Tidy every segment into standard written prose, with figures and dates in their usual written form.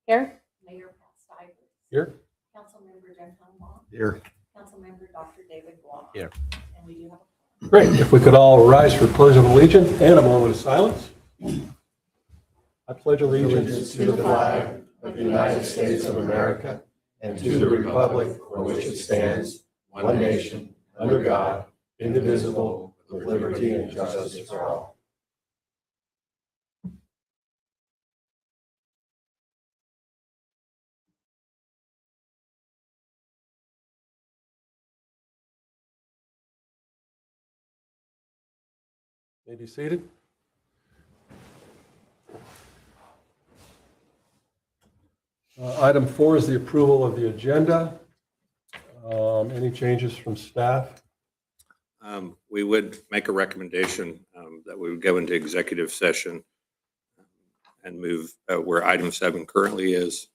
Here. Mayor Pat Stivers. Here. Councilmember Jeff Humbaugh. Here. Councilmember Dr. David Blah. Here. And we do have a Great. If we could all rise for Pledge of Allegiance and a moment of silence. I pledge allegiance to the flag of the United States of America and to the republic for which it stands, one nation, under God, indivisible, with liberty and justice for all. May be seated. Item 4 is the approval of the agenda. Any changes from staff? We would make a recommendation that we would go into executive session and move where item 7 currently is.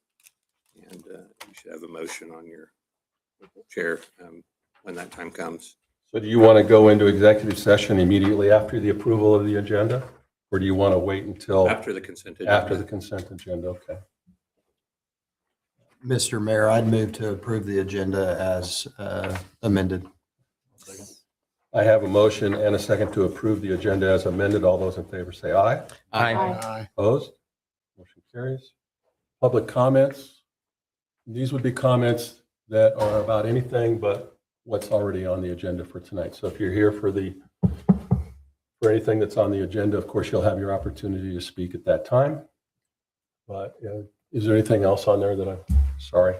And you should have a motion on your chair when that time comes. So do you want to go into executive session immediately after the approval of the agenda? Or do you want to wait until After the consent agenda. after the consent agenda? Okay. Mr. Mayor, I'd move to approve the agenda as amended. I have a motion and a second to approve the agenda as amended. All those in favor say aye. Aye. Opposed? Motion carries. Public comments. These would be comments that are about anything but what's already on the agenda for tonight. So if you're here for anything that's on the agenda, of course, you'll have your opportunity to speak at that time. But is there anything else on there that I'm sorry?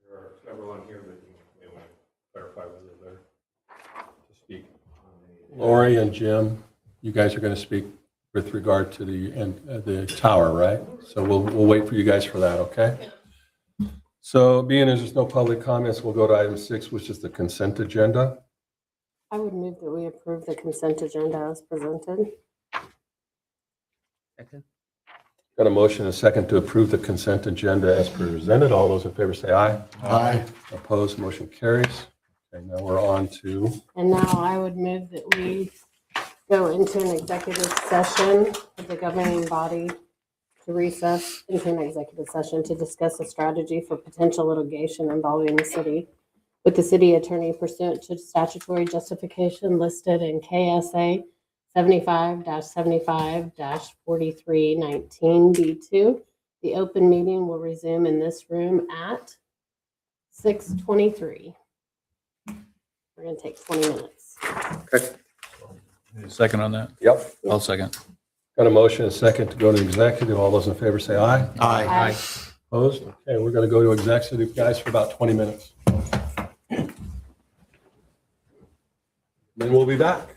There are several on here that you may want to clarify whether they're to speak. Lori and Jim, you guys are going to speak with regard to the tower, right? So we'll wait for you guys for that, okay? So being as there's no public comments, we'll go to item 6, which is the consent agenda. I would move that we approve the consent agenda as presented. Got a motion and a second to approve the consent agenda as presented. All those in favor say aye. Aye. Opposed, motion carries. Okay, now we're on to, And now I would move that we go into an executive session of the governing body to recess into an executive session to discuss a strategy for potential litigation involving the city with the city attorney pursuant to statutory justification listed in KSA 75-75-4319B2. The open meeting will resume in this room at 6:23. We're going to take 20 minutes. okay, Second on that? yep. I'll second. Got a motion and a second to go to executive. All those in favor say aye. Aye. Opposed? Okay, we're going to go to executive, guys, for about 20 minutes. Then we'll be back.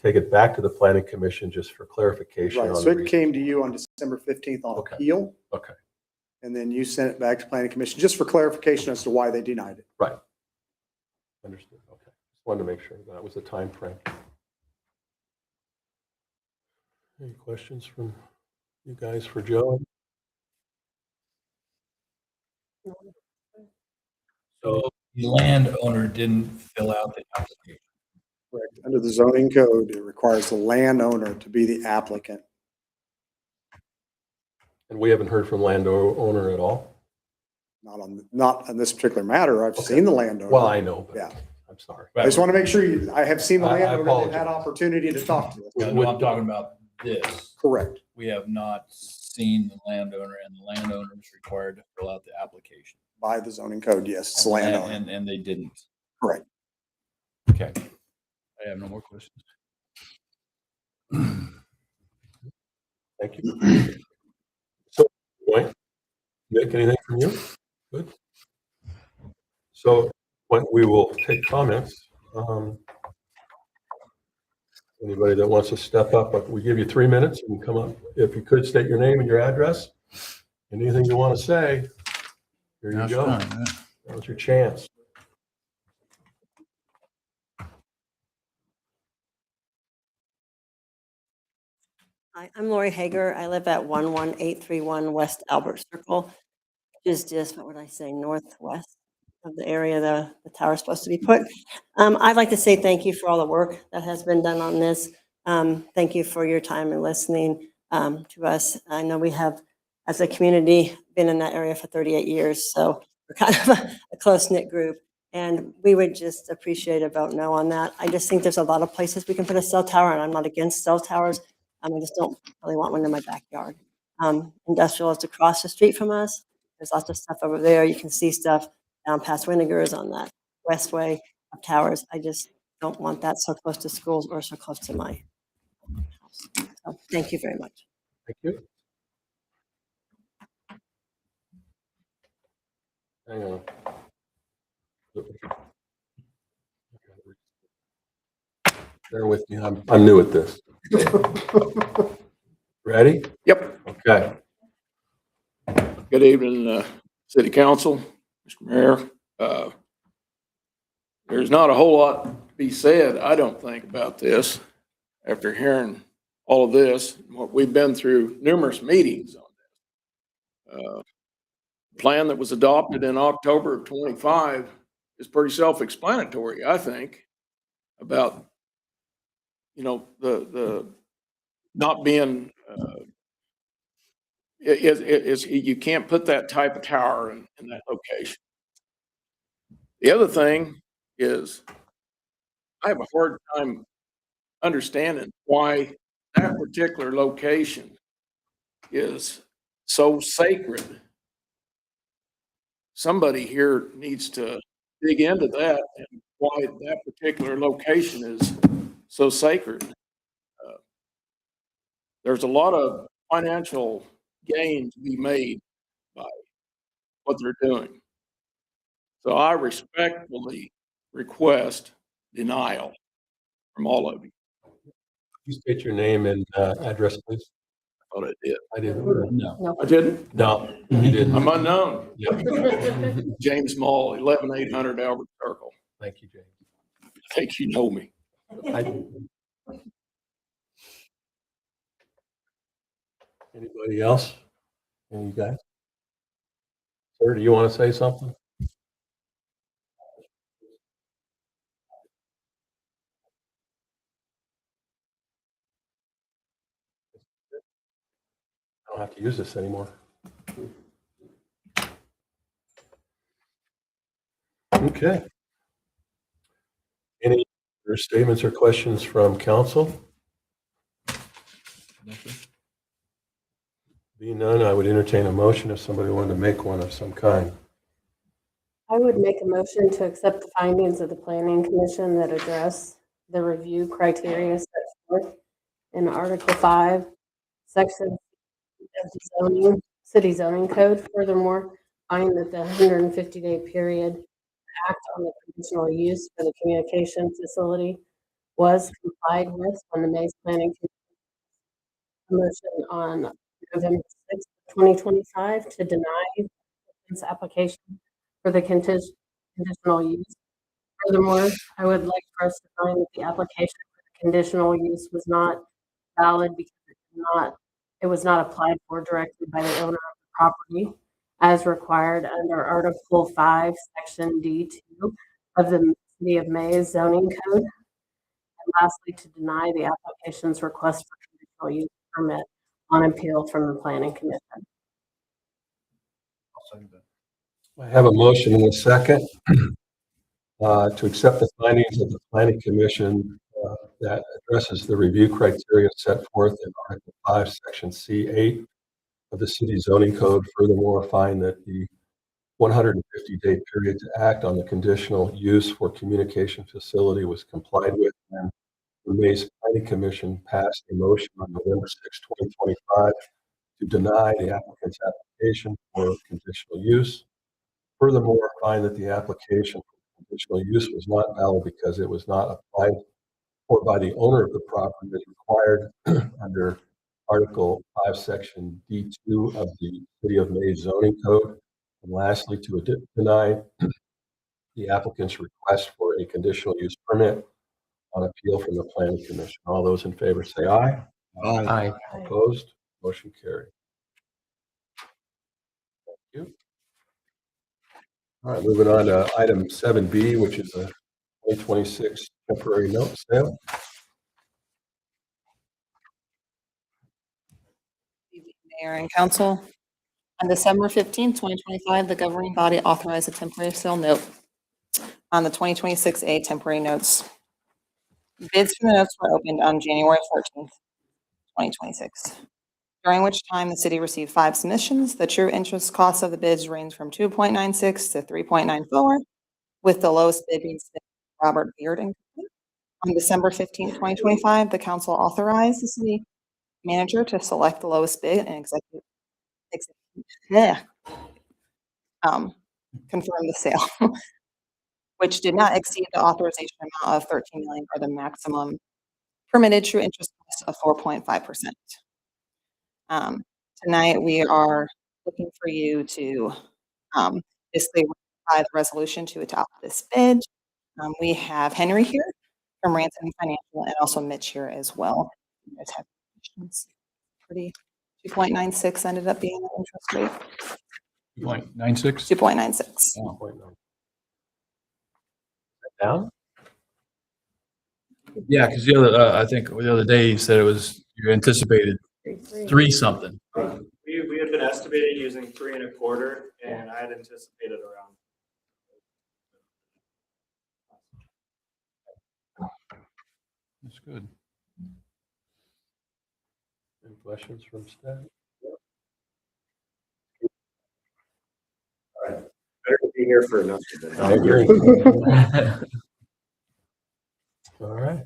take it back to the planning commission just for clarification Right, on so the it reasons. came to you on December 15th on Okay. appeal, Okay, and then you sent it back to planning commission just for clarification as to why they denied it. right. Understood. Okay. Just wanted to make sure that was the time frame. Any questions from you guys for Joe? So the landowner didn't fill out the application. Correct. Under the zoning code, it requires the landowner to be the applicant. And we haven't heard from landowner at all? Not on this particular matter. I've Okay. seen the landowner. Well, I know, but Yeah. I'm sorry. I just want to make sure I have seen the I landowner, they've apologize. had opportunity to talk to us. Yeah, no, I'm talking about this. Correct. We have not seen the landowner, and the landowner is required to fill out the application. By the zoning code, yes, it's the landowner. And they didn't. Correct. Okay. I have no more questions. Thank you. So, Wayne, Nick, anything from you? Good. So, we will take comments. Anybody that wants to step up, but we give you 3 minutes and come up. If you could state your name and your address, anything you want to say, here you That's go. fine, yeah. That was your chance. Hi, I'm Lori Hager. I live at 11831 West Albert Circle, which is just, what would I say, northwest of the area the tower's supposed to be put. I'd like to say thank you for all the work that has been done on this. Thank you for your time and listening to us. I know we have, as a community, been in that area for 38 years, so we're kind of a close-knit group. And we would just appreciate a vote no on that. I just think there's a lot of places we can put a cell tower, and I'm not against cell towers. I just don't really want one in my backyard. Industrial is across the street from us. There's lots of stuff over there. You can see stuff down past Winnegar's on that westway of towers. I just don't want that so close to schools or so close to my house. So thank you very much. Thank you. Hang on. Bear with me. I'm new at this. Ready? Yep. Okay. Good evening, City Council, Mr. Mayor. There's not a whole lot to be said, I don't think, about this after hearing all of this, what we've been through numerous meetings on this. Plan that was adopted in October of 25 is pretty self-explanatory, I think, about, the not being, you can't put that type of tower in that location. The other thing is, I have a hard time understanding why that particular location is so sacred. Somebody here needs to dig into that and why that particular location is so sacred. There's a lot of financial gain to be made by what they're doing. So I respectfully request denial from all of you. You state your name and address, please. I thought I did. I didn't. No. I didn't? No, you didn't. I'm unknown. Yeah. James Mall, 11800 Albert Circle. Thank you, James. I think you know me. Anybody else? Any guys? Sir, do you want to say something? I don't have to use this anymore. Okay. Any other statements or questions from council? Being none, I would entertain a motion if somebody wanted to make one of some kind. I would make a motion to accept the findings of the planning commission that address the review criteria set forth in Article 5, Section of the zoning, city zoning code. Furthermore, find that the 150-day period to act on the conditional use for the communication facility was complied with when the Maize Planning Commission on November 6th, 2025 to deny this application for the conditional use. Furthermore, I would like for us to find that the application for the conditional use was not valid because it was not applied for directly by the owner of the property as required under Article 5, Section D2 of the City of Maize zoning code. And lastly, to deny the application's request for conditional use permit on appeal from the Planning Commission. I have a motion and a second to accept the findings of the Planning Commission that addresses the review criteria set forth in Article 5, Section C8 of the city zoning code. Furthermore, find that the 150-day period to act on the conditional use for communication facility was complied with, and the Maize Planning Commission passed a motion on November 6, 2025 to deny the applicant's application for conditional use. Furthermore, find that the application for conditional use was not valid because it was not applied for by the owner of the property as required under Article 5, Section D2 of the City of Maize zoning code. And lastly, to deny the applicant's request for a conditional use permit on appeal from the Planning Commission. All those in favor say aye. Aye. Opposed? Motion carried. Thank you. All right, moving on to item 7B, which is a 2026 temporary note sale. Mayor and council. On December 15th, 2025, the governing body authorized a temporary sale note on the 2026A temporary notes. Bids for the notes were opened on January 14th, 2026, during which time the city received 5 submissions. The true interest costs of the bids range from 2.96 to 3.94, with the lowest bid being Robert Beard and Company. On December 15th, 2025, the council authorized the city manager to select the lowest bid and confirm the sale, which did not exceed the authorization amount of 13 million or the maximum permitted true interest cost of 4.5%. Tonight, we are looking for you to basically ratify the resolution to adopt this bid. We have Henry here from Ransom Financial and also Mitch here as well. You guys have questions? Pretty 2.96 ended up being the interest rate. 2.96? 2.96. Down? Yeah, because the other, I think the other day you said it was, you anticipated 3 something. We had been estimating using 3 1/4, and I had anticipated around. That's good. Any questions from staff? Better to be here for nothing. I agree. All right.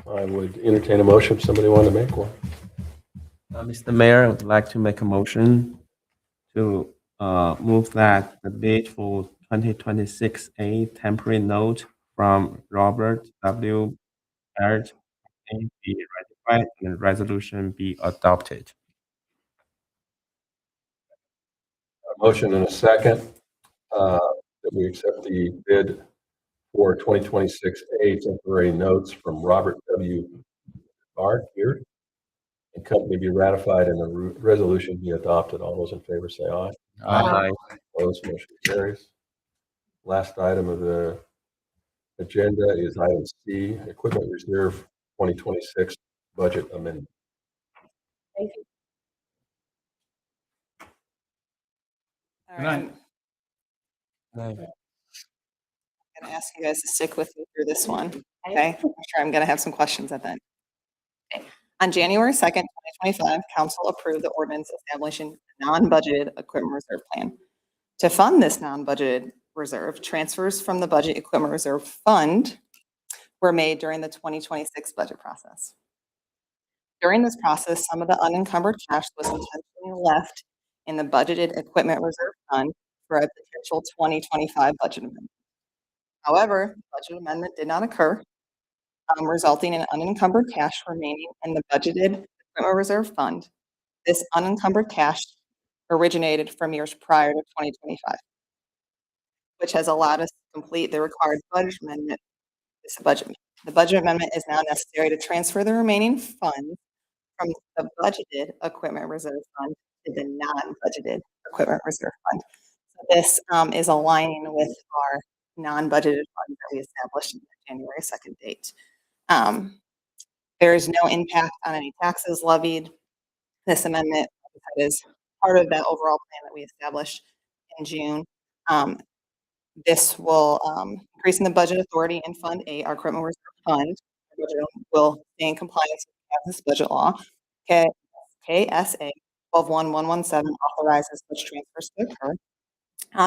I would entertain a motion if somebody wanted to make one. Mr. Mayor, I would like to make a motion to move that the bid for 2026A temporary note from Robert W. Baird be ratified and the resolution be adopted. A motion and a second that we accept the bid for 2026A temporary notes from Robert W. Baird here and company be ratified and the resolution be adopted. All those in favor say aye. Aye. Opposed, motion carries. Last item of the agenda is item C, Equipment Reserve 2026 Budget Amendment. Thank you. All Good right, night. I'm gonna ask you guys to stick with me through this one, okay? I'm sure I'm gonna have some questions at the end. Okay. On January 2nd, 2025, council approved the ordinance establishing a non-budgeted equipment reserve plan. To fund this non-budgeted reserve, transfers from the budget equipment reserve fund were made during the 2026 budget process. During this process, some of the unencumbered cash was intentionally left in the budgeted equipment reserve fund for a potential 2025 budget amendment. However, the budget amendment did not occur. resulting in unencumbered cash remaining in the budgeted equipment reserve fund. This unencumbered cash originated from years prior to 2025, which has allowed us to complete the required budget amendment. The budget amendment is now necessary to transfer the remaining funds from the budgeted equipment reserve fund to the non-budgeted equipment reserve fund. So this is aligning with our non-budgeted funds that we established in the January 2nd date. There is no impact on any taxes levied. This amendment is part of that overall plan that we established in June. This will increase in the budget authority in Fund 8, our equipment reserve fund. The budget will stay in compliance with this budget law. KSA 121117 authorizes such transfers to occur.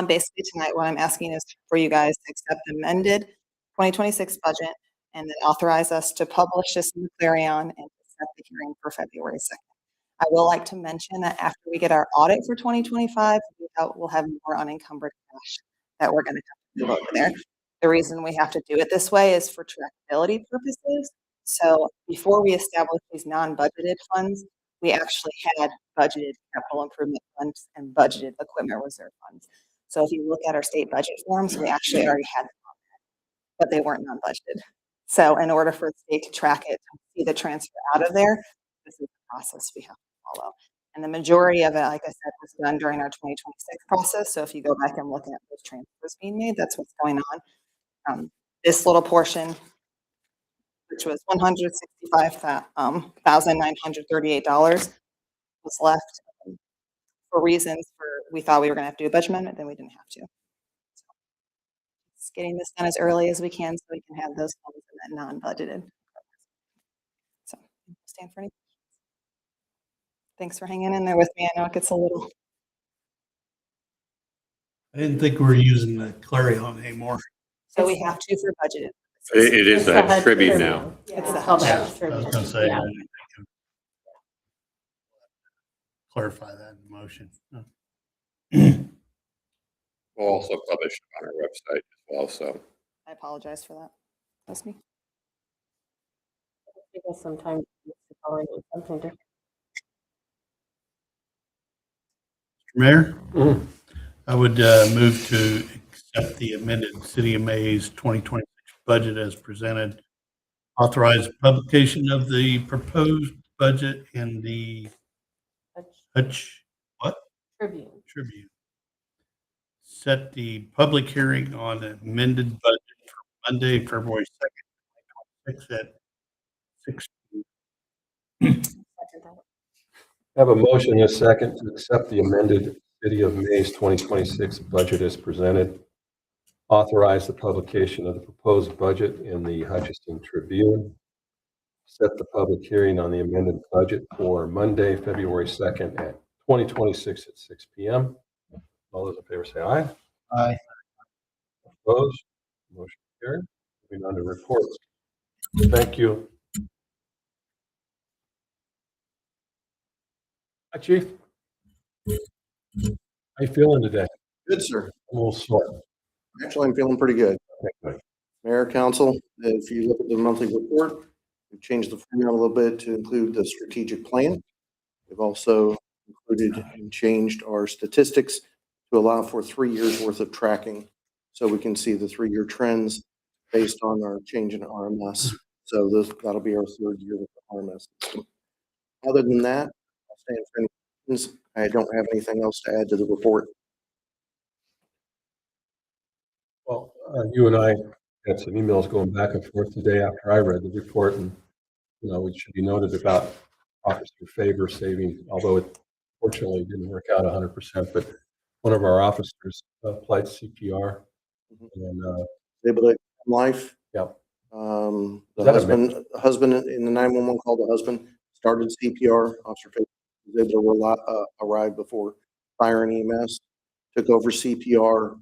Basically tonight, what I'm asking is for you guys to accept the amended 2026 budget and then authorize us to publish this in the Clarion and to set the hearing for February 2nd. I will like to mention that after we get our audit for 2025, we'll have more unencumbered cash that we're going to have to move over there. The reason we have to do it this way is for trackability purposes. So before we established these non-budgeted funds, we actually had budgeted capital improvement funds and budgeted equipment reserve funds. So if you look at our state budget forms, we actually already had them on there, but they weren't non-budgeted. So in order for the state to track it, to see the transfer out of there, this is the process we have to follow. And the majority of it, like I said, was done during our 2026 process. So if you go back and look at those transfers being made, that's what's going on. This little portion, which was $165,938, was left for reasons we thought we were going to have to do a budget amendment, then we didn't have to. So just getting this done as early as we can so we can have those funds in that non-budgeted. So stand for any. Thanks for hanging in there with me. I know it gets a little. I didn't think we were using the Clarion anymore. So we have to for budgeted. It is It's the a HUD tribute Tribune. now. It's called the Yeah, HUD I was Tribune. gonna say, Yeah. I can clarify that in the motion. We'll also publish it on our website as well, so. I apologize for that. That's me. Because sometimes it's calling it something different. Mayor, Mhm. I would move to accept the amended City of Maize 2026 budget as presented. Authorize publication of the proposed budget in the Hutch Tribune. Tribune. Set the public hearing on the amended budget for Monday, February 2nd, 2026 at 6. Have a motion and a second to accept the amended City of Maize 2026 budget as presented. Authorize the publication of the proposed budget in the Hutchinson Tribune. Set the public hearing on the amended budget for Monday, February 2nd at 2026 at 6 p.m. All those in favor say aye. Aye. Opposed? Motion carried. Moving on to reports. Thank you. Hi, Chief. How you feeling today? Good, sir. A little sore. Actually, I'm feeling pretty good. Okay, good. Mayor, council, if you look at the monthly report, we've changed the format a little bit to include the strategic plan. We've also included and changed our statistics to allow for 3 years worth of tracking. So we can see the 3-year trends based on our change in RMS. So that'll be our 3rd year with the RMS system. Other than that, I'll stand for any questions. I don't have anything else to add to the report. Well, you and I had some emails going back and forth today after I read the report, and, it should be noted about Officer Faber saving, although it fortunately didn't work out 100%, but one of our officers applied CPR and, Able to life. yeah. The Is that husband in the 911 call, the husband started CPR. Officer Faber was able to arrive before fire and EMS, took over CPR,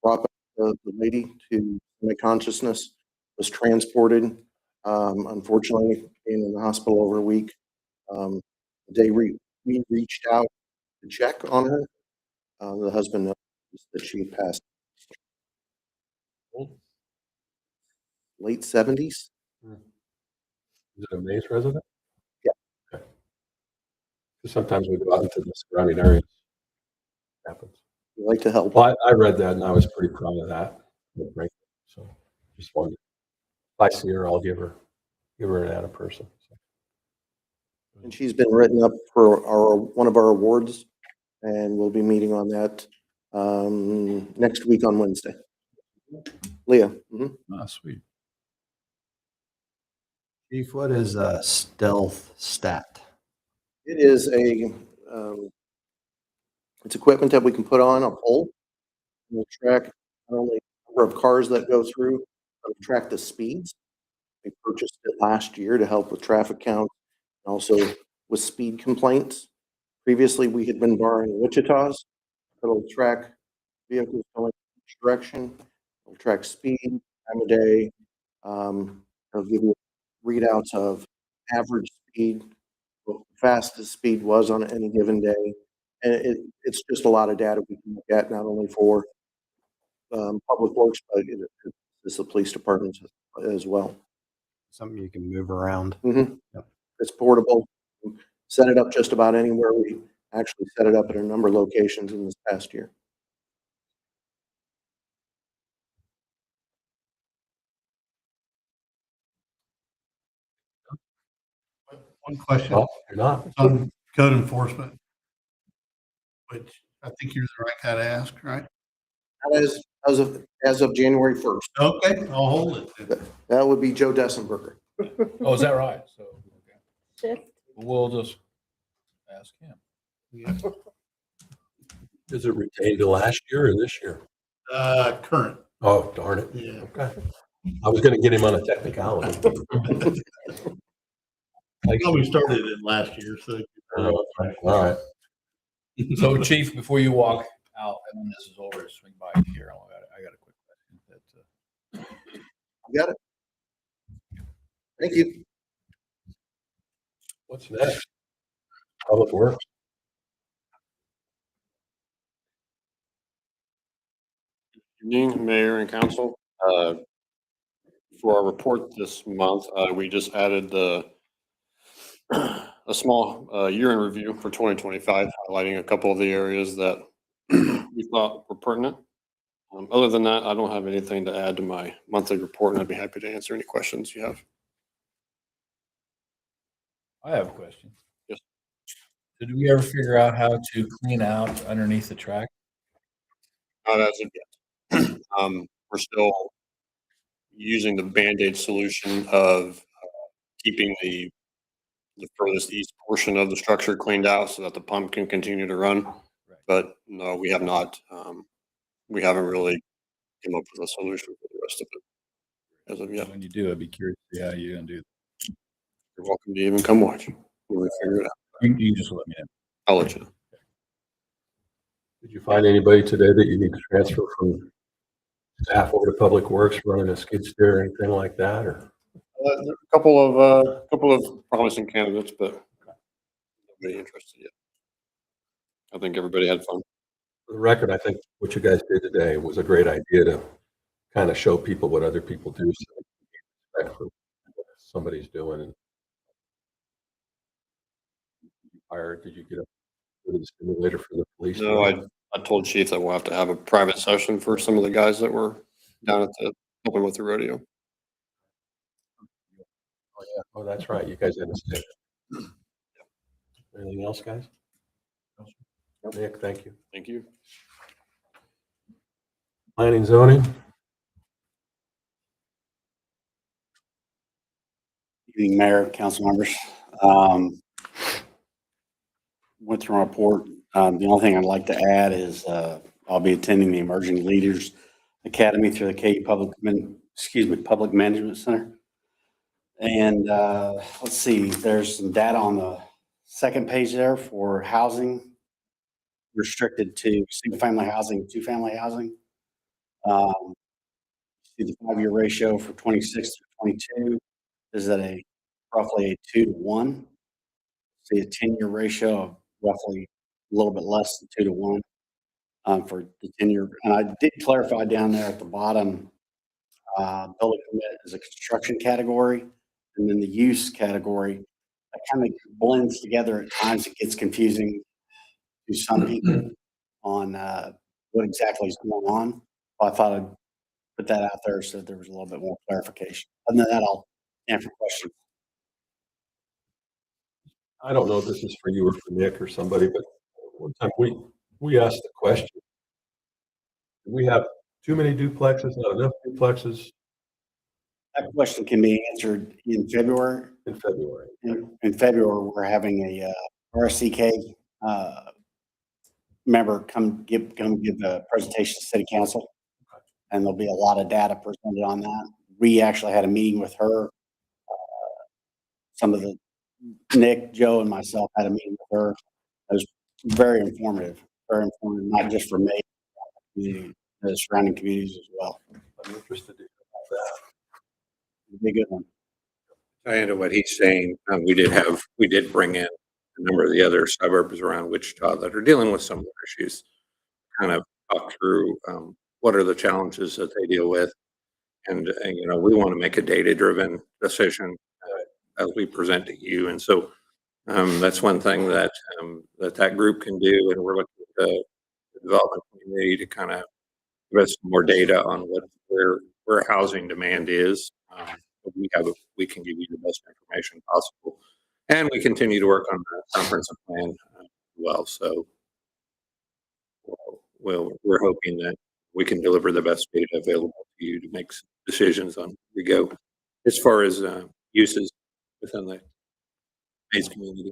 brought back the lady to consciousness, was transported. Unfortunately, being in the hospital over a week, we reached out to check on her. The husband noticed that she had passed. late 70s. Is it a Maize resident? Yeah. Okay. 'Cause sometimes we go out into the surrounding areas. Happens. We like to help. Well, I read that and I was pretty proud of that. Right. So just wanted, if I see her, I'll give her an ad in person. So. And she's been written up for one of our awards, and we'll be meeting on that next week on Wednesday. Leah. Mhm. Ah, sweet. Chief, what is a stealth stat? It is it's equipment that we can put on a pole. We'll track not only the number of cars that go through, but we'll track the speeds. We purchased it last year to help with traffic count and also with speed complaints. Previously, we had been borrowing Wichita's. It'll track vehicles going each direction. It'll track speed, time of day. It'll give you readouts of average speed, what the fastest speed was on any given day. And it's just a lot of data we can look at, not only for public works, but it's the police departments as well. Something you can move around. Mhm. Yep. It's portable. Set it up just about anywhere. We actually set it up at a number of locations in this past year. One question Oh, you're not. on code enforcement, which I think you're the right guy to ask, right? That is, as of January 1st. Okay, I'll hold it then. That would be Joe Dessenberger. Oh, is that right? So, okay. Shift. We'll just ask him. Yeah. Is it retained to last year or this year? Current. Oh, darn it. Yeah. Okay. I was gonna get him on a technicality. Well, we started it last year, so. All right. So Chief, before you walk out, and when this is over, swing by here. I got a quick question. You got it. Thank you. What's next? Public Works. Evening, Mayor and Council. For our report this month, we just added a small year in review for 2025, highlighting a couple of the areas that we thought were pertinent. Other than that, I don't have anything to add to my monthly report, and I'd be happy to answer any questions you have. I have a question. Yes. Did we ever figure out how to clean out underneath the track? Not as of yet. We're still using the Band-Aid solution of keeping the furthest east portion of the structure cleaned out so that the pump can continue to run. Right. But no, we have not, we haven't really come up with a solution for the rest of it as of yet. When you do, I'd be curious to see how you're gonna do that. You're welcome to even come watch when we figure it out. You just let me know. I'll let you know. Did you find anybody today that you need to transfer from staff over to Public Works, running a skid steer or anything like that, or? A couple of promising candidates, but nobody interested yet. I think everybody had fun. For the record, I think what you guys did today was a great idea to kind of show people what other people do. So they can get respect for what somebody's doing. And did you get a stimulator for the police? No, I told Chief that we'll have to have a private session for some of the guys that were down at the helping with the rodeo. Oh, yeah. Oh, that's right. You guys had a stick. Anything else, guys? Nick, thank you. Thank you. Planning zoning. Evening, Mayor, council members. Went through my report. The only thing I'd like to add is I'll be attending the Emerging Leaders Academy through the KU Public Management Center. And let's see, there's some data on the second page there for housing restricted to single-family housing, two-family housing. See the 5-year ratio for 26 to 22 is at roughly a 2-to-1. See a 10-year ratio of roughly a little bit less than 2-to-1 for the 10-year. And I did clarify down there at the bottom Building permit is a construction category, and then the use category, that kind of blends together at times. It gets confusing to some people on what exactly is going on. I thought I'd put that out there so there was a little bit more clarification. Other than that, I'll answer questions. I don't know if this is for you or for Nick or somebody, but one time we asked the question, do we have too many duplexes, not enough duplexes That question can be answered in February. in February? In February, we're having a RSCK member come give a presentation to City Council, and there'll be a lot of data presented on that. We actually had a meeting with her. Some of the Nick, Joe, and myself had a meeting with her. It was very informative, not just for me, the surrounding communities as well. I'm interested to hear about that. It'll be a good one. Tie into what he's saying, we did bring in a number of the other suburbs around Wichita that are dealing with similar issues. Kind of talk through what are the challenges that they deal with, and we want to make a data-driven decision as we present to you. And so that's one thing that that group can do, and we're looking at the development community to kind of give us more data on where housing demand is. We can give you the best information possible, and we continue to work on the comprehensive plan as well. So we're hoping that we can deliver the best data available to you to make decisions on where we go as far as uses within the Maize community.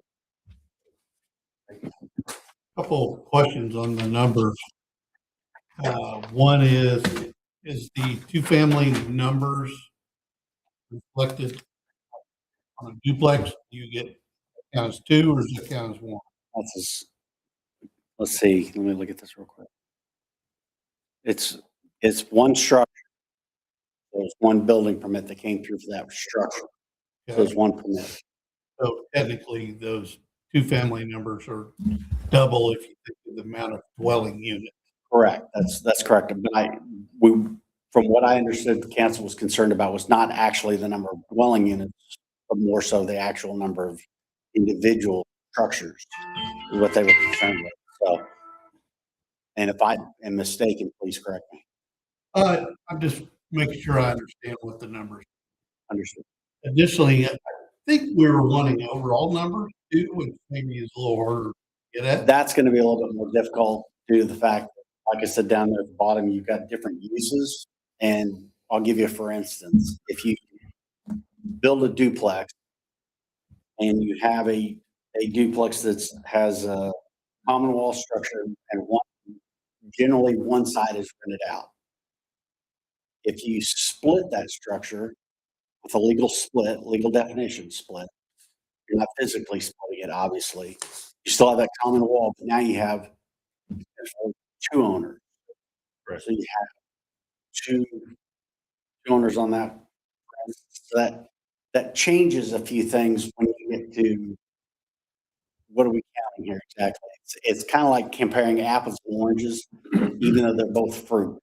Couple of questions on the numbers. One is the two-family numbers reflected on a duplex? Do you get count as two or does it count as one? Let's see. Let me look at this real quick. It's one structure. There's one building permit that came through for that structure. So there's one permit. So technically, those two-family numbers are double if you think of the amount of dwelling units. Correct. That's correct. But from what I understood, the council was concerned about was not actually the number of dwelling units, but more so the actual number of individual structures is what they were concerned with. So, and if I am mistaken, please correct me. I'm just making sure I understand what the numbers. Understood. Additionally, I think we were wanting overall numbers too, which maybe is a little harder to get at. That's going to be a little bit more difficult due to the fact that, like I said, down there at the bottom, you've got different uses. And I'll give you, for instance, if you build a duplex and you have a duplex that has a common wall structure and generally one side is rented out. If you split that structure with a legal definition split, you're not physically splitting it, obviously. You still have that common wall, but now you have two owners. Right. So you have two owners on that. So that changes a few things when you get to what are we counting here exactly? It's kind of like comparing apples and oranges, even though they're both fruit.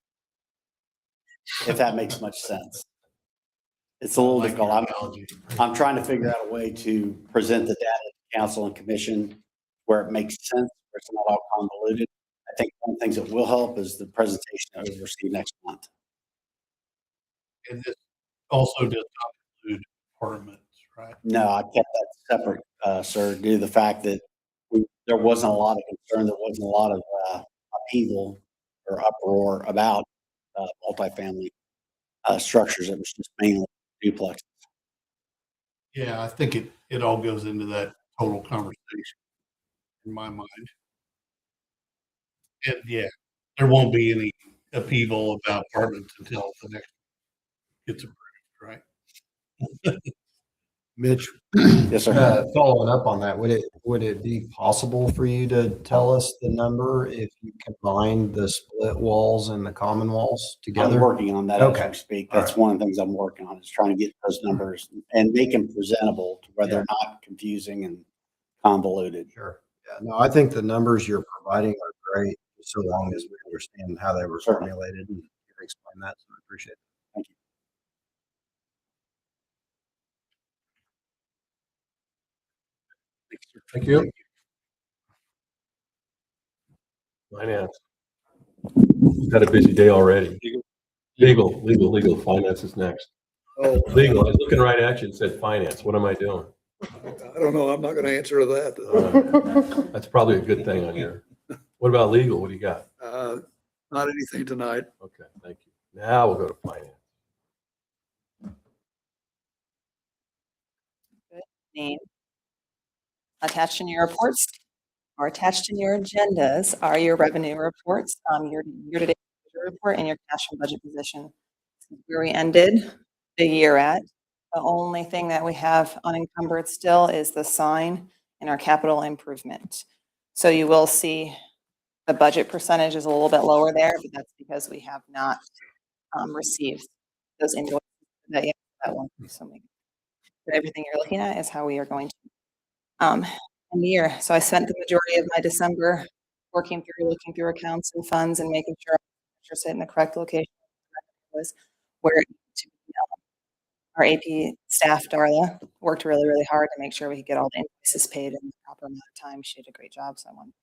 If that makes much sense. It's a little difficult. I'm trying to figure out a way to present the data to council and commission where it makes sense, where it's not all convoluted. I think one of the things that will help is the presentation that we'll receive next month. And this also does not include apartments, right? No, I kept that separate, sir, due to the fact that there wasn't a lot of concern, there wasn't a lot of upheaval or uproar about multifamily structures. It was just mainly duplexes. Yeah, I think it all goes into that total conversation in my mind. And yeah, there won't be any upheaval about apartments until the next gets approved, right? Mitch, Yes, sir. following up on that, would it be possible for you to tell us the number if you combine the split walls and the common walls together? I'm working on that as Okay. we speak. All That's right. one of the things I'm working on is trying to get those numbers and make them presentable to where they're not confusing and convoluted. Sure. Yeah, no, I think the numbers you're providing are great, so long as we understand how they were formulated and you explain that. So I appreciate it. Thank you. Thank you. Finance. We've had a busy day already. Legal. Finance is next. Oh, Legal, I was looking right at you and said finance. What am I doing? I don't know. I'm not going to answer to that. That's probably a good thing on your, what about legal? What do you got? Not anything tonight. Okay, thank you. Now we'll go to finance. Good name. Attached in your reports or attached in your agendas are your revenue reports, your year-to-date report and your cash and budget position. Where we ended the year at. The only thing that we have unencumbered still is the sign and our capital improvement. So you will see the budget percentage is a little bit lower there, but that's because we have not received those invoices that yet. That one. So but everything you're looking at is how we are going to end the year. So I spent the majority of my December looking through accounts and funds and making sure I sit in the correct location was where it needed to be. Our AP staff, Darla, worked really, really hard to make sure we could get all the invoices paid in the proper amount of time. She did a great job, so I want.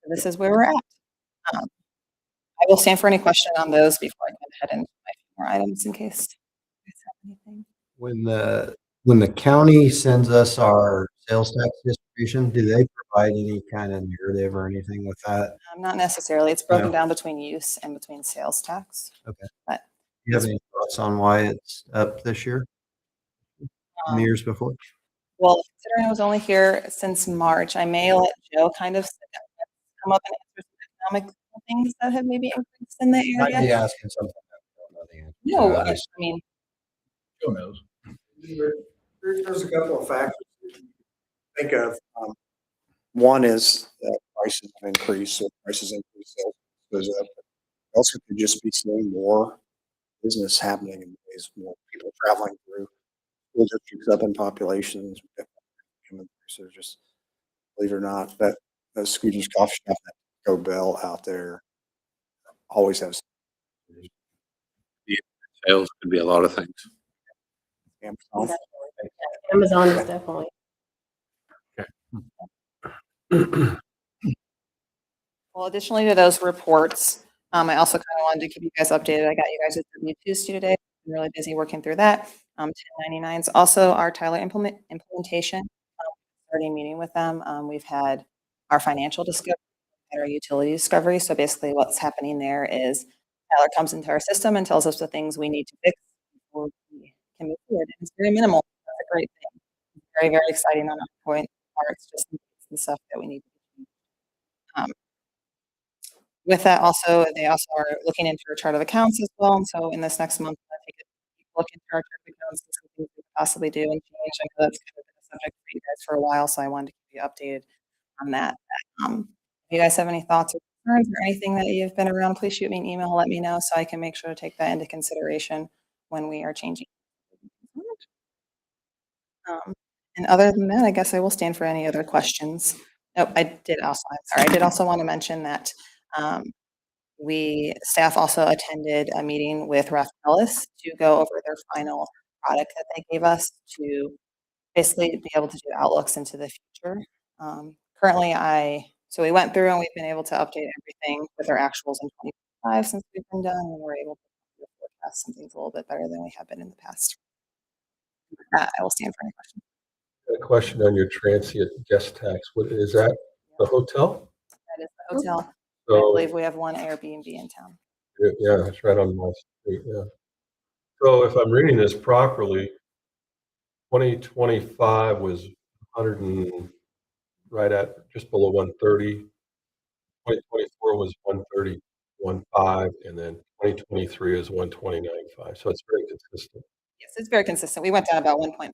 This is where we're at. I will stand for any question on those before I go ahead and my few more items in case you guys have anything. When the county sends us our sales tax distribution, do they provide any kind of narrative or anything with that? Not necessarily. It's broken No. down between use and between sales tax. Okay. But Do you have any thoughts on why it's up this year? And the years before? Well, considering I was only here since March, I may let Joe kind of come up and answer some economic things that have maybe increased in the Might be area. asking something. I don't know the answer to. No, I I just- mean, Joe knows. There's a couple of factors that you think of. One is that prices have increased, so prices increase, sales goes up. Also could just be seeing more business happening in ways, more people traveling through. School districts up in populations. So just, believe it or not, that Scooter's Coffee Shop, that Go Bell out there always has. Sales could be a lot of things. Amazon is definitely. well, additionally to those reports, I also kind of wanted to keep you guys updated. I got you guys at W-2s today. I'm really busy working through that. 1099s, also our Tyler implementation. Starting meeting with them. We've had our financial discovery, our utility discovery. So basically what's happening there is Tyler comes into our system and tells us the things we need to fix before we can move forward. And it's very minimal. That's a great thing. Very, very exciting on that point. It's just the stuff that we need to do. With that also, they also are looking into our chart of accounts as well. And so in this next month, I take a look into our chart of accounts and see things we could possibly do and change. I know that's kind of been a subject for you guys for a while, so I wanted to keep you updated on that. If you guys have any thoughts or concerns or anything that you've been around, please shoot me an email, let me know so I can make sure to take that into consideration when we are changing. And other than that, I guess I will stand for any other questions. Oh, I'm sorry, I did also want to mention that staff also attended a meeting with Ralph Ellis to go over their final product that they gave us to basically be able to do outlooks into the future. Currently, so we went through and we've been able to update everything with our actuals in 2025 since we've been done, and we're able to forecast some things a little bit better than we have been in the past. With that, I will stand for any questions. A question on your transient guest tax. What is that? The hotel? That is the hotel. I So, believe we have one Airbnb in town. yeah, it's right on my street, yeah. So if I'm reading this properly, 2025 was 100 and right at just below 130. 2024 was 130.15, and then 2023 is 129.5. So it's very consistent. Yes, it's very consistent. We went down about 1.45%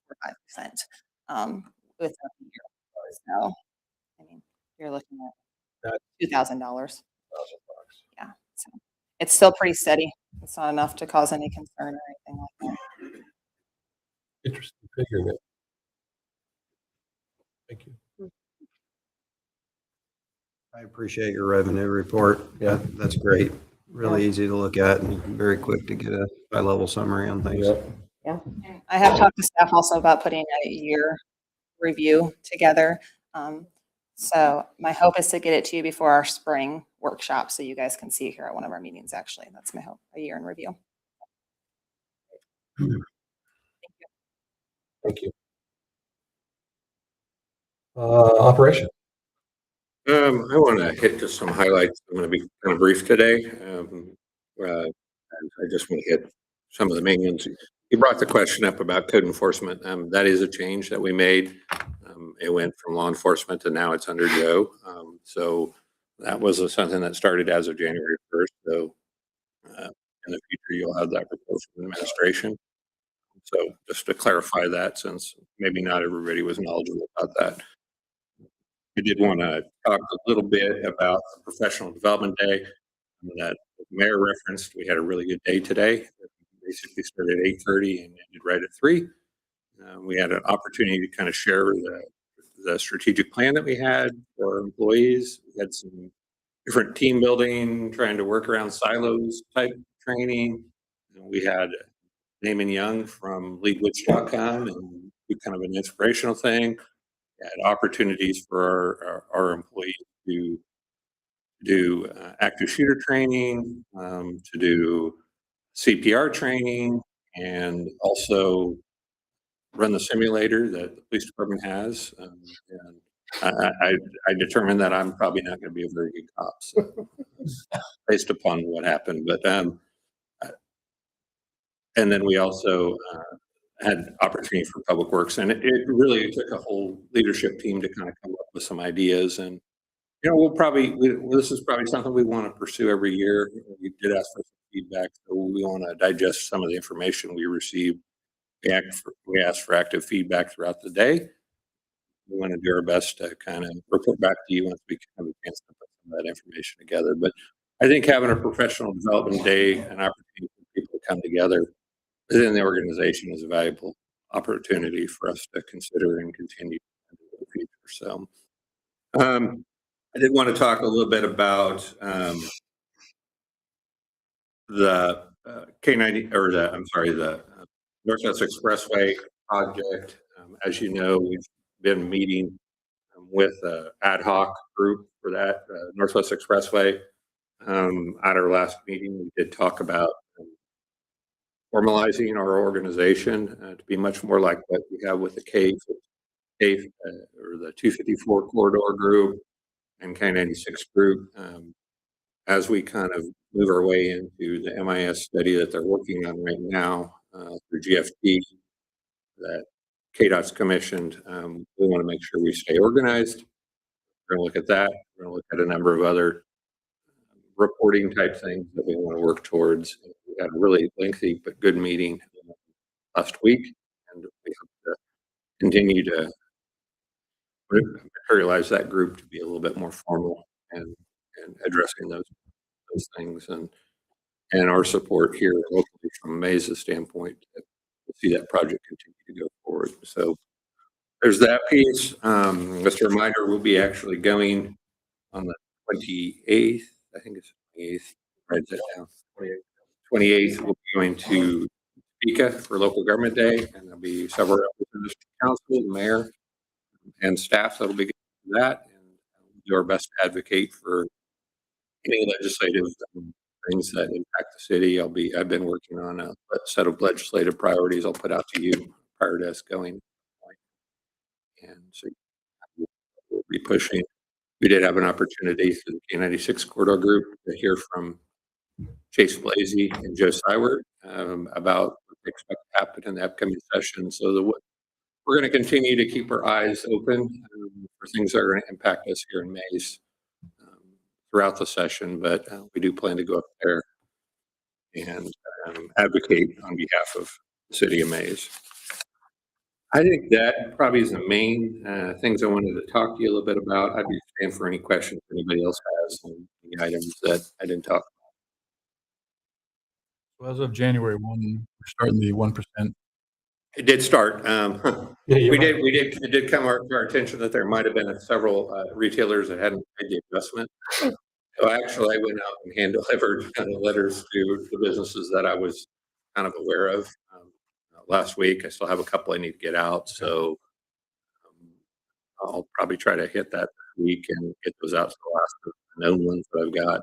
with the year. So, I mean, you're looking at $2,000. Yeah, so it's still pretty steady. It's not enough to cause any concern or anything like that. Interesting figure there. Thank you. I appreciate your revenue report. Yeah, that's great. Really easy to look at and very quick to get a high level summary on things. Yeah. I have talked to staff also about putting a year review together. So my hope is to get it to you before our spring workshop, so you guys can see it here at one of our meetings, actually. That's my hope, a year in review. Thank you. Operation. I want to hit just some highlights. I'm going to be kind of brief today. I just want to hit some of the main ones. You brought the question up about code enforcement. That is a change that we made. It went from law enforcement to now it's under Joe. So that was something that started as of January 1st. So in the future, you'll have that report from administration. So just to clarify that, since maybe not everybody was knowledgeable about that. We did want to talk a little bit about the Professional Development Day that the mayor referenced. We had a really good day today. Basically started at 8:30 and ended right at 3. We had an opportunity to kind of share the strategic plan that we had for our employees. We had some different team building, trying to work around silos type training. We had Naaman Young from leadwitch.com and do kind of an inspirational thing. Had opportunities for our employees to do active shooter training, to do CPR training, and also run the simulator that the police department has. And I determined that I'm probably not going to be a very good cop, so, based upon what happened. But and then we also had opportunity for public works, and it really took a whole leadership team to kind of come up with some ideas. And this is probably something we want to pursue every year. We did ask for some feedback, so we want to digest some of the information we received. We asked for active feedback throughout the day. We want to do our best to kind of report back to you once we have a chance to put some of that information together. But I think having a professional development day, an opportunity for people to come together within the organization, is a valuable opportunity for us to consider and continue in the future. So I did want to talk a little bit about the K90 or the Northwest Expressway project. As you know, we've been meeting with an ad hoc group for that Northwest Expressway. At our last meeting, we did talk about formalizing our organization to be much more like what we have with the or the 254 corridor group and K96 group. As we kind of move our way into the MIS study that they're working on right now through GFT that KDOT's commissioned, we want to make sure we stay organized. We're going to look at that. We're going to look at a number of other reporting type things that we want to work towards. We had a really lengthy but good meeting last week, and we hope to continue to materialize that group to be a little bit more formal and addressing those things, and our support here locally from Maize's standpoint to see that project continue to go forward. So there's that piece. Just a reminder, we'll be actually going on the 28th. I think it's 28th. Write that down. 28th, we'll be going to Topeka for Local Government Day, and there'll be several representatives from council, the mayor, and staff that'll be getting to that, and we'll do our best to advocate for any legislative things that impact the city. I've been working on a set of legislative priorities I'll put out to you prior to us going. And so we'll be pushing. We did have an opportunity for the K96 corridor group to hear from Chase Blasey and Joe Sywert about what they expect to happen in the upcoming session. So we're going to continue to keep our eyes open for things that are going to impact us here in Maize throughout the session, but we do plan to go up there and advocate on behalf of the city of Maize. I think that probably is the main things I wanted to talk to you a little bit about. I'd be stand for any questions anybody else has on the items that I didn't talk about. So as of January 1, we're starting the 1%. It did start. It did come to our attention that there might have been several retailers that hadn't made the adjustment. So actually, I went out and hand delivered letters to the businesses that I was kind of aware of last week. I still have a couple I need to get out. So I'll probably try to hit that this week and get those out to the last of the known ones that I've got.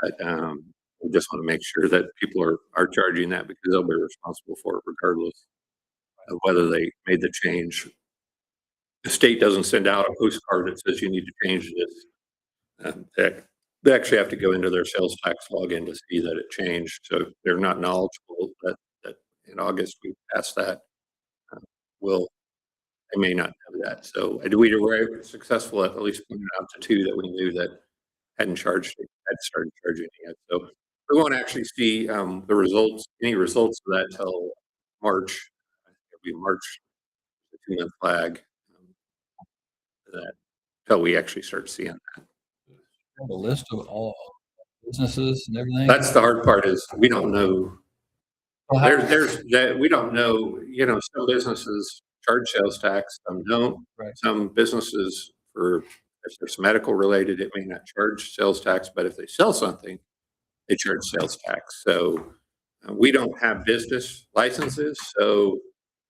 But we just want to make sure that people are charging that because they'll be responsible for it regardless of whether they made the change. The state doesn't send out a postcard that says you need to change this. They actually have to go into their sales tax login to see that it changed. So they're not knowledgeable that in August we passed that. They may not know that. So we were successful at least pointing out to two that we knew that hadn't started charging it yet. So we won't actually see the results, any results of that till March. It'll be March, the 2-month flag. That till we actually start seeing that. A list of all businesses and everything. That's the hard part is we don't know. Well, There's that we don't know. You know, some businesses charge sales tax, some don't. Right. Some businesses, for if there's medical related, it may not charge sales tax, but if they sell something, they charge sales tax. So we don't have business licenses, so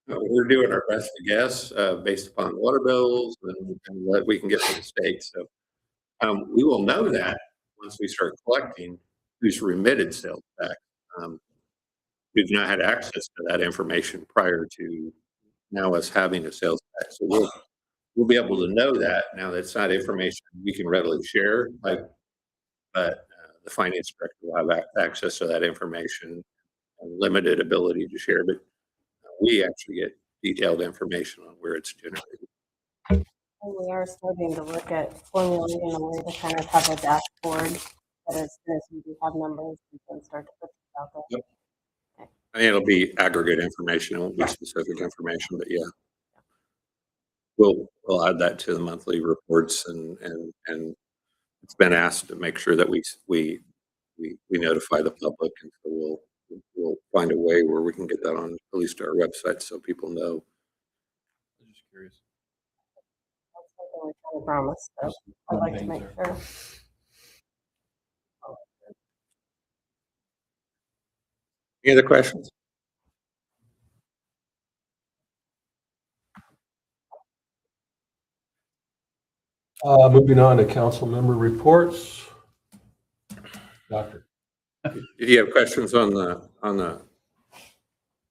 we're doing our best to guess based upon water bills and what we can get from the state. So we will know that once we start collecting who's remitted sales tax. We've not had access to that information prior to now us having a sales tax. So we'll be able to know that now. That's not information we can readily share, but the finance director will have access to that information and limited ability to share. But we actually get detailed information on where it's generated. And we are starting to look at formulating a way to kind of have a dashboard that as soon as we do have numbers, we can start to put this out there. Yep. I think it'll be aggregate information. It won't be specific information, but yeah. We'll add that to the monthly reports and it's been asked to make sure that we notify the public, and so we'll find a way where we can get that on at least our website so people know. I'm just curious. That's something we kind of promised, so I'd like to make sure. Any other questions? Moving on to council member reports. Doctor. Did you have questions on the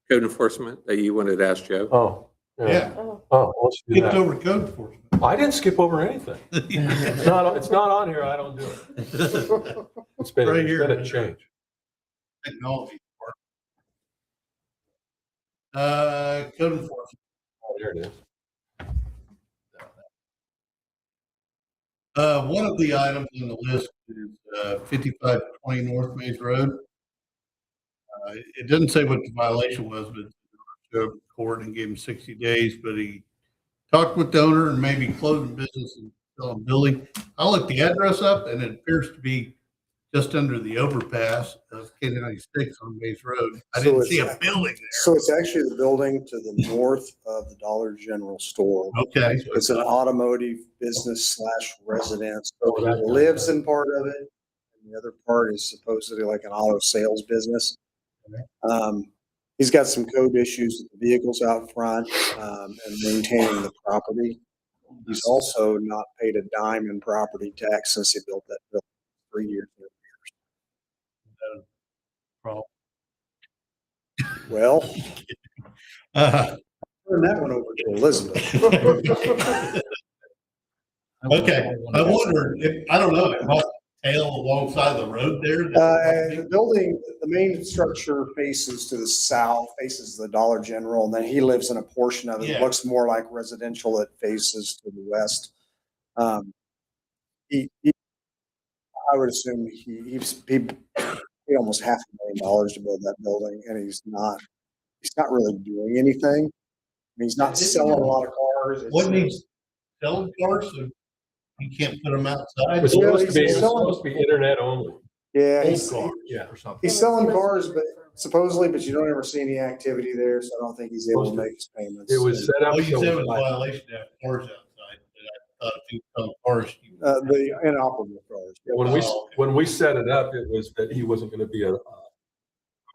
code enforcement that you wanted to ask Joe? Oh, Yeah. Oh, let's do Skipped that. over code enforcement. I didn't skip over anything. It's not on here. I don't do it. It's been Right here. a change. Technology part. Code enforcement. Oh, there it is. One of the items on the list is 5520 North Maze Road. It doesn't say what the violation was, but showed the court and gave him 60 days, but he talked with the owner and maybe closing business and selling building. I looked the address up and it appears to be just under the overpass of K-96 on Maze Road. I So didn't it's- see a building there. So it's actually the building to the north of the Dollar General store. Okay. It's an automotive business / residence. So Oh, he that- lives in part of it. And the other part is supposedly like an auto sales business. He's got some code issues with the vehicles out front, and maintaining the property. He's also not paid a dime in property tax since he built that building 3 years. Problem. Well, Uh, turn that one over to Elizabeth. Okay, I wonder if, I don't know, it must tail alongside the road there. The building, the main structure faces to the south, faces the Dollar General, and then he lives in a portion of it. It Yeah. looks more like residential that faces to the west. He I would assume he paid almost $500,000 to build that building, and he's not really doing anything. I mean, he's not selling a lot of cars. Wasn't he selling cars, so you can't put them outside? It's supposed to be, he's it's supposed to be internet only. Yeah, Old he's, cars Yeah. or something. he's selling cars, but supposedly, but you don't ever see any activity there, so I don't think he's able to make his payments. It was set up. Oh, you said it was a so- violation to have cars outside, but I thought if you sell cars. you- The inoperable cars. When we set it up, it was that he wasn't going to be a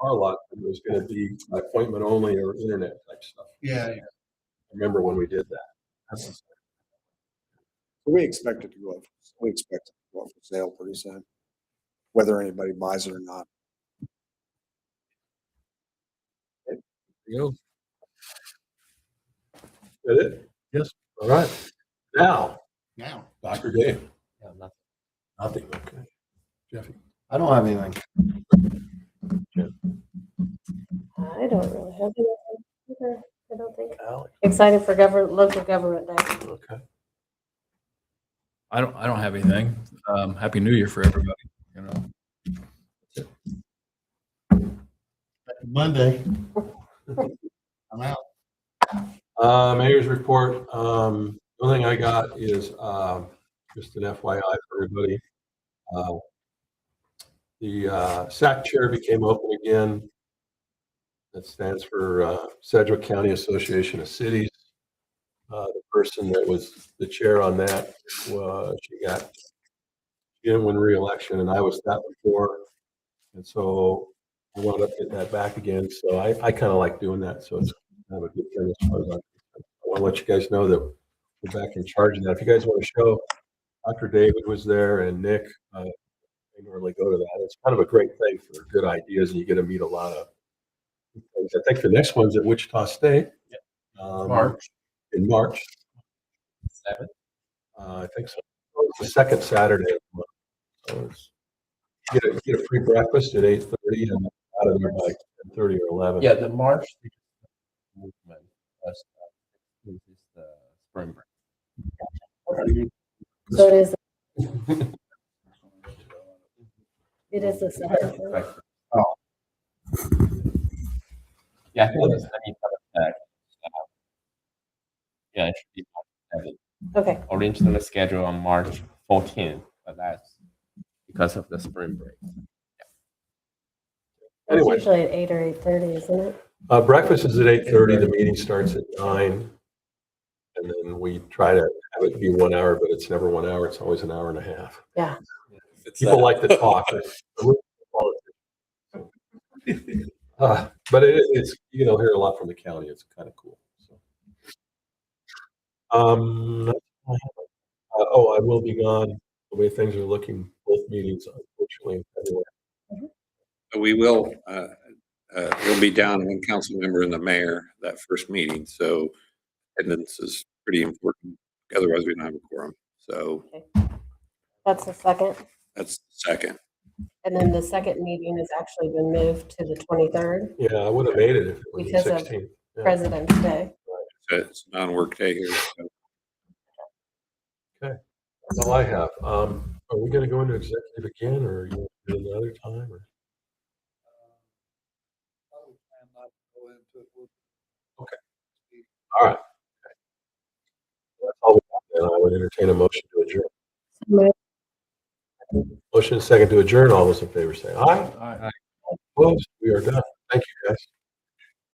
car lot. It was going to be appointment only or internet type stuff. Yeah, I remember when we did that. We expect it to go up. We expect it to go up for sale pretty soon, whether anybody buys it or not. You That it? Yes. All right. Now, Dr. Dave. Yeah, nothing. Nothing. Okay. Jeffy. I don't have anything. I don't really have anything either, I don't think. Alex. Excited for local government day. Okay. I don't have anything. Happy New Year for everybody, you know. Monday. I'm out. Mayor's report. The only thing I got is just an FYI for everybody. The SAC chair became open again. That stands for Sedgwick County Association of Cities. The person that was the chair on that, she didn't win re-election, and I was that before. And so I wound up getting that back again. So I kind of like doing that. So it's kind of a good thing as far as I want to let you guys know that we're back in charge of that. If you guys want to show, Dr. David was there and Nick, they normally go to that. It's kind of a great thing for good ideas, and you get to meet a lot of things. I think the next one's at Wichita State. March. In March. 7th. I think so. It's the second Saturday of the month. So it's, get a free breakfast at 8:30 and out of there by 10:30 or 11. Yeah, the March movement was is the spring break. So it is. It is the second. Oh. Yeah, I think it's yeah, it should be March 7th. Okay. Originally scheduled on March 14th, but that's because of the spring break. It's Anyway. usually at 8 or 8:30, isn't it? Breakfast is at 8:30. The meeting starts at 9. And then we try to have it be 1 hour, but it's never 1 hour. It's always an hour and a half. Yeah. People like to talk. But it's, you know, hear a lot from the county. It's kind of cool. So. I will be gone. The way things are looking, both meetings, unfortunately, in February. We will, we'll be down one council member and the mayor that first meeting, so attendance is pretty important. Otherwise, we don't have a quorum. So That's the second. that's the second. And then the second meeting has actually been moved to the 23rd Yeah, I would have made it if it was the because of 16th. Yeah. President's Day. So it's a non-work day here. So. Okay, that's all I have. Are we going to go into executive again, or you want to do it another time? Or? Okay. All right. Okay. That's all we got. Then I would entertain a motion to adjourn. Motion and second to adjourn. All those in favor say aye. Aye. Opposed? We are done. Thank you, guys.